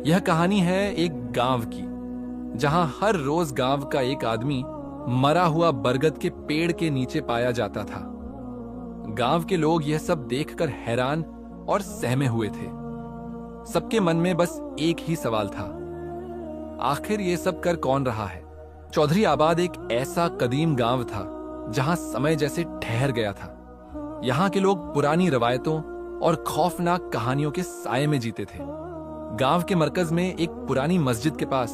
यह कहानी है एक गांव की, जहां हर रोज गांव का एक आदमी मरा हुआ बरगद के पेड़ के नीचे पाया जाता था। गांव के लोग यह सब देखकर हैरान और सहमे हुए थे। सबके मन में बस एक ही सवाल था, आखिर ये सब कर कौन रहा है। चौधरी आबाद एक ऐसा कदीम गांव था जहां समय जैसे ठहर गया था। यहां के लोग पुरानी रवायतों और खौफनाक कहानियों के साए में जीते थे। गांव के मरकज में एक पुरानी मस्जिद के पास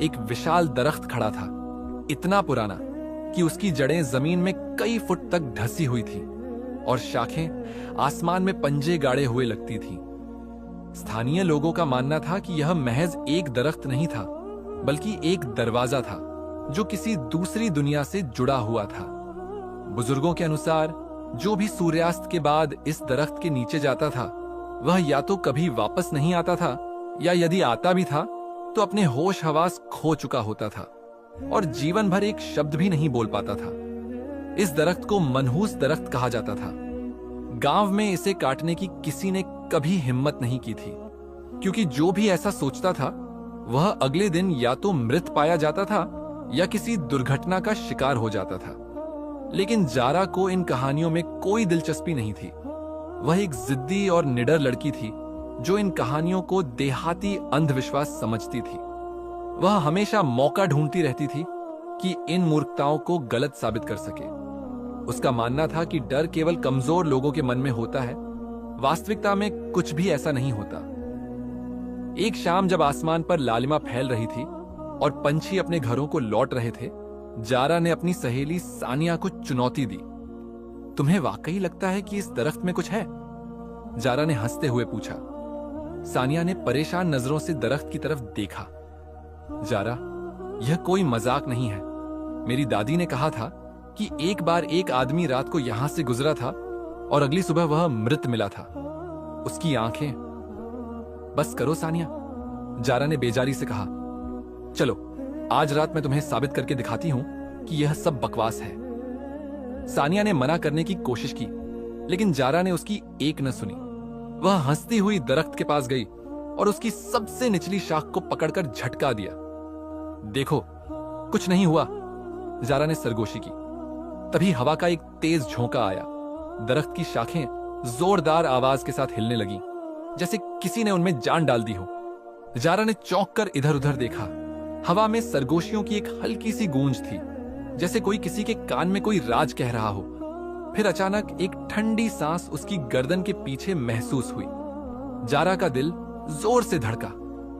एक विशाल दरख्त खड़ा था, इतना पुराना कि उसकी जड़ें जमीन में कई फुट तक धसी हुई थी और शाखें आसमान में पंजे गाड़े हुए लगती थीं। स्थानीय लोगों का मानना था कि यह महज एक दरख्त नहीं था, बल्कि एक दरवाजा था जो किसी दूसरी दुनिया से जुड़ा हुआ था। बुजुर्गों के अनुसार जो भी सूर्यास्त के बाद इस दरख्त के नीचे जाता था, वह या तो कभी वापस नहीं आता था, या यदि आता भी था तो अपने होश हवास खो चुका होता था और जीवन भर एक शब्द भी नहीं बोल पाता था। इस दरख्त को मनहूस दरख्त कहा जाता था। गांव में इसे काटने की किसी ने कभी हिम्मत नहीं की थी, क्योंकि जो भी ऐसा सोचता था वह अगले दिन या तो मृत पाया जाता था या किसी दुर्घटना का शिकार हो जाता था। लेकिन जारा को इन कहानियों में कोई दिलचस्पी नहीं थी। वह एक जिद्दी और निडर लड़की थी जो इन कहानियों को देहाती अंधविश्वास समझती थी। वह हमेशा मौका ढूंढती रहती थी कि इन मूर्खताओं को गलत साबित कर सके। उसका मानना था कि डर केवल कमजोर लोगों के मन में होता है, वास्तविकता में कुछ भी ऐसा नहीं होता। एक शाम जब आसमान पर लालिमा फैल रही थी और पंछी अपने घरों को लौट रहे थे, जारा ने अपनी सहेली सानिया को चुनौती दी। तुम्हें वाकई लगता है कि इस दरख्त में कुछ है? जारा ने हंसते हुए पूछा। सानिया ने परेशान नजरों से दरख्त की तरफ देखा। जारा, यह कोई मजाक नहीं है। मेरी दादी ने कहा था कि एक बार एक आदमी रात को यहां से गुजरा था और अगली सुबह वह मृत मिला था। उसकी आंखें। बस करो सानिया, जारा ने बेजारी से कहा। चलो, आज रात मैं तुम्हें साबित करके दिखाती हूं कि यह सब बकवास है। सानिया ने मना करने की कोशिश की, लेकिन जारा ने उसकी एक न सुनी। वह हंसती हुई दरख्त के पास गई और उसकी सबसे निचली शाख को पकड़कर झटका दिया। देखो, कुछ नहीं हुआ, जारा ने सरगोशी की। तभी हवा का एक तेज झोंका आया। दरख्त की शाखें जोरदार आवाज के साथ हिलने लगीं, जैसे किसी ने उनमें जान डाल दी हो। जारा ने चौंक कर इधर उधर देखा। हवा में सरगोशियों की एक हल्की सी गूंज थी, जैसे कोई किसी के कान में कोई राज कह रहा हो। फिर अचानक एक ठंडी सांस उसकी गर्दन के पीछे महसूस हुई। जारा का दिल जोर से धड़का।